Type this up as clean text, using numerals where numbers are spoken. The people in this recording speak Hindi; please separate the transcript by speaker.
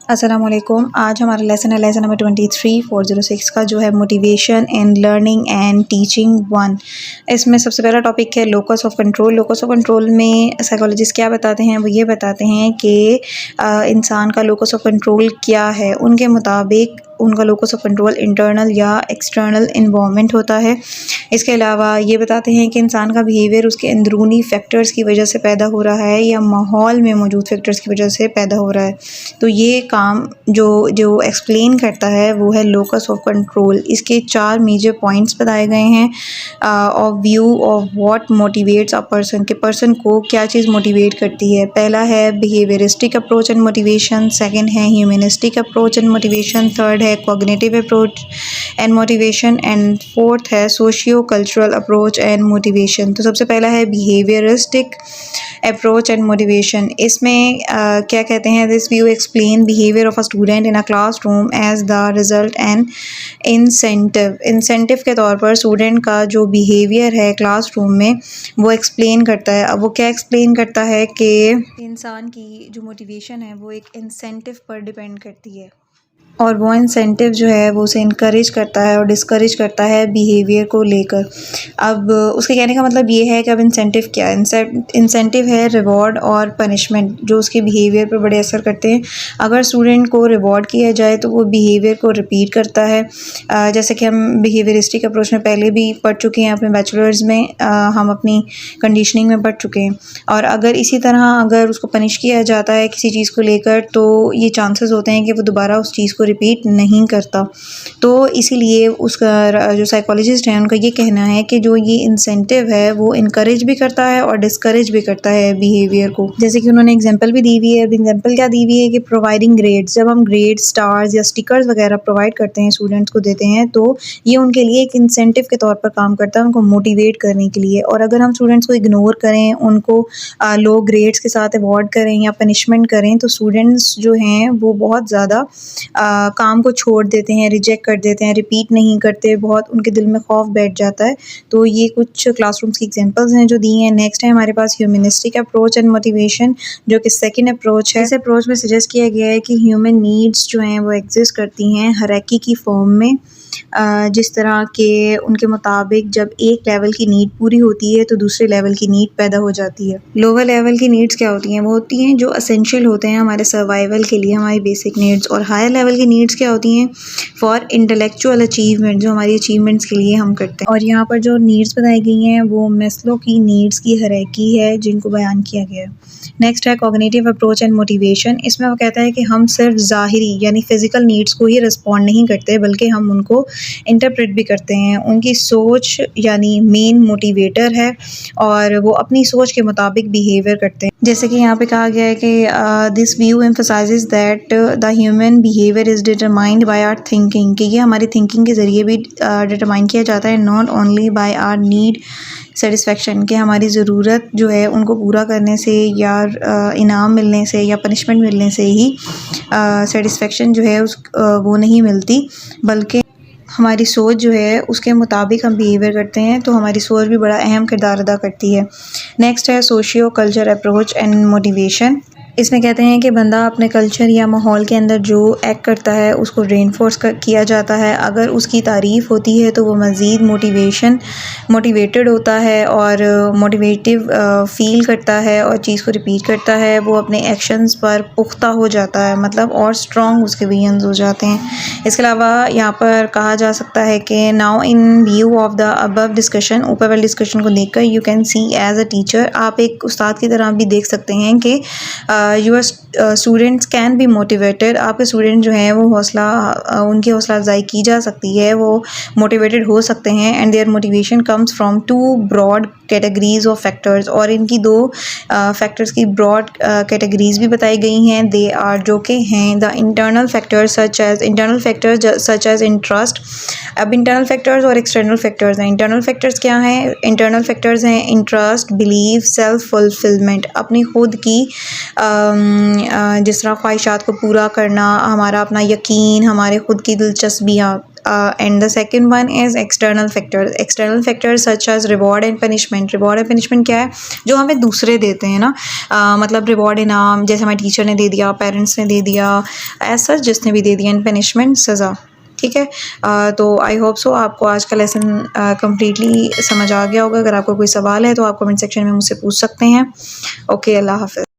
Speaker 1: अस्सलामुअलैकुम। आज हमारा लेसन है लेसन नंबर 23406 का, जो है motivation in learning and teaching 1। इसमें सबसे पहला टॉपिक है locus of control. Locus of control में साइकोलॉजिस्ट क्या बताते हैं, वो ये बताते हैं कि इंसान का लोकस ऑफ कंट्रोल क्या है। उनके मुताबिक उनका लोकस ऑफ कंट्रोल इंटरनल या एक्सटर्नल इन्वायरमेंट होता है। इसके अलावा ये बताते हैं कि इंसान का बिहेवियर उसके अंदरूनी फैक्टर्स की वजह से पैदा हो रहा है या माहौल में मौजूद फैक्टर्स की वजह से पैदा हो रहा है। तो ये काम जो जो एक्सप्लेन करता है वो है लोकस ऑफ कंट्रोल। इसके 4 मेजर पॉइंट्स बताए गए हैं of view of what motivates a person, के पर्सन को क्या चीज़ मोटिवेट करती है। पहला है behaviouristic approach and motivation, second है humanistic approach and motivation, third है cognitive approach and motivation, and fourth है socio cultural approach and motivation. तो सबसे पहला है बिहेवियरिस्टिक अप्रोच एंड मोटिवेशन। इसमें क्या कहते हैं, this view explain behaviour of a student in a classroom as the result and incentive के तौर पर स्टूडेंट का जो बिहेवियर है क्लासरूम में वो एक्सप्लेन करता है। अब वो क्या एक्सप्लेन करता है कि इंसान की जो मोटिवेशन है वो एक इंसेंटिव पर डिपेंड करती है, और वो इंसेंटिव जो है वो उसे इनकरेज करता है और डिस्करेज करता है बिहेवियर को लेकर। अब उसके कहने का मतलब ये है कि अब इंसेंटिव क्या है। इंसेंटिव है रिवॉर्ड और पनिशमेंट, जो उसके बिहेवियर पर बड़े असर करते हैं। अगर स्टूडेंट को रिवॉर्ड किया जाए तो वो बिहेवियर को रिपीट करता है। जैसे कि हम बिहेवियरिस्टिक अप्रोच में पहले भी पढ़ चुके हैं, अपने बैचलर्स में हम अपनी कंडीशनिंग में पढ़ चुके हैं। और अगर इसी तरह अगर उसको पनिश किया जाता है किसी चीज़ को लेकर, तो ये चांसेस होते हैं कि वो दोबारा उस चीज़ को रिपीट नहीं करता। तो इसीलिए उसका जो साइकोलॉजिस्ट है उनका ये कहना है कि जो ये इंसेंटिव है वो इनकरेज भी करता है और डिस्करेज भी करता है बिहेवियर को। जैसे कि उन्होंने एग्जांपल भी दी हुई है। एग्जांपल क्या दी हुई है कि प्रोवाइडिंग ग्रेड्स, जब हम ग्रेड स्टार्स या स्टिकर्स वगैरह प्रोवाइड करते हैं, स्टूडेंट्स को देते हैं, तो ये उनके लिए एक इंसेंटिव के तौर पर काम करता है, उनको मोटिवेट करने के लिए। और अगर हम स्टूडेंट्स को इग्नोर करें, उनको लो ग्रेड्स के साथ अवॉर्ड करें या पनिशमेंट करें, तो स्टूडेंट्स जो हैं वो बहुत ज़्यादा काम को छोड़ देते हैं, रिजेक्ट कर देते हैं, रिपीट नहीं करते, बहुत उनके दिल में खौफ बैठ जाता है। तो ये कुछ क्लासरूम्स की एग्जांपल्स हैं जो दी हैं। नेक्स्ट है हमारे पास ह्यूमनिस्टिक अप्रोच एंड मोटिवेशन, जो कि सेकंड अप्रोच है। इस अप्रोच में सजेस्ट किया गया है कि ह्यूमन नीड्स जो हैं वो एग्जिस्ट करती हैं हायरार्की की फॉर्म में। जिस तरह के उनके मुताबिक जब एक लेवल की नीड पूरी होती है तो दूसरे लेवल की नीड पैदा हो जाती है। लोअर लेवल की नीड्स क्या होती हैं, वो होती हैं जो असेंशियल होते हैं हमारे सर्वाइवल के लिए, हमारी बेसिक नीड्स। और हायर लेवल की नीड्स क्या होती हैं, फॉर इंटेलेक्चुअल अचीवमेंट, जो हमारी अचीवमेंट्स के लिए हम करते हैं। और यहाँ पर जो नीड्स बताई गई हैं वो मैस्लो की नीड्स की हायरार्की है जिनको बयान किया गया है। नेक्स्ट है कॉग्निटिव अप्रोच एंड मोटिवेशन। इसमें वो कहता है कि हम सिर्फ ज़ाहिरी यानी फ़िज़िकल नीड्स को ही रिस्पॉन्ड नहीं करते, बल्कि हम उनको इंटरप्रेट भी करते हैं। उनकी सोच यानी मेन मोटिवेटर है और वो अपनी सोच के मुताबिक बिहेवियर करते हैं। जैसे कि यहाँ पे कहा गया है कि this view emphasises that the human behaviour is determined by our thinking, कि ये हमारी थिंकिंग के ज़रिए भी डिटरमाइन किया जाता है, not only by our need satisfaction, कि हमारी ज़रूरत जो है उनको पूरा करने से या इनाम मिलने से या पनिशमेंट मिलने से ही सेटिस्फेक्शन जो है वो नहीं मिलती, बल्कि हमारी सोच जो है उसके मुताबिक हम बिहेवियर करते हैं। तो हमारी सोच भी बड़ा अहम किरदार अदा करती है। नेक्स्ट है socio culture approach and motivation. इसमें कहते हैं कि बंदा अपने कल्चर या माहौल के अंदर जो एक्ट करता है उसको रेनफोर्स किया जाता है। अगर उसकी तारीफ़ होती है तो वो मज़ीद मोटिवेटेड होता है और मोटिवेटिव फ़ील करता है और चीज़ को रिपीट करता है। वो अपने एक्शंस पर पुख्ता हो जाता है, मतलब और स्ट्रॉन्ग उसके विजन्स हो जाते हैं। इसके अलावा यहाँ पर कहा जा सकता है कि now in view of the above discussion, ऊपर वाले डिस्कशन को देखकर, you can see as a teacher, आप एक उस्ताद की तरह भी देख सकते हैं कि your students can be motivated, आपके स्टूडेंट जो हैं वो उनकी हौसला अफजाई की जा सकती है, वो मोटिवेटेड हो सकते हैं। And their motivation comes from 2 broad categories of factors, और इनकी 2 फैक्टर्स की ब्रॉड कैटेगरीज भी बताई गई हैं। दे आर, जो कि हैं the internal factors such as interest. अब इंटरनल फैक्टर्स और एक्सटर्नल फैक्टर्स हैं। इंटरनल फैक्टर्स क्या हैं, इंटरनल फैक्टर्स हैं इंटरेस्ट, बिलीव, सेल्फ फुलफिलमेंट, अपनी खुद की जिस तरह ख्वाहिशात को पूरा करना, हमारा अपना यकीन, हमारे खुद की दिलचस्पियाँ, and the second one is external factors such as reward and punishment. Reward and punishment क्या है? जो हमें दूसरे देते हैं ना, मतलब रिवॉर्ड इनाम, जैसे हमारे टीचर ने दे दिया, पेरेंट्स ने दे दिया, ऐसा जिसने भी दे दिया, एंड पनिशमेंट सज़ा। ठीक है, तो आई होप सो आपको आज का लेसन कम्प्लीटली समझ आ गया होगा। अगर आपको कोई सवाल है तो आप कमेंट सेक्शन में मुझसे पूछ सकते हैं। ओके, अल्लाह हाफ़िज़।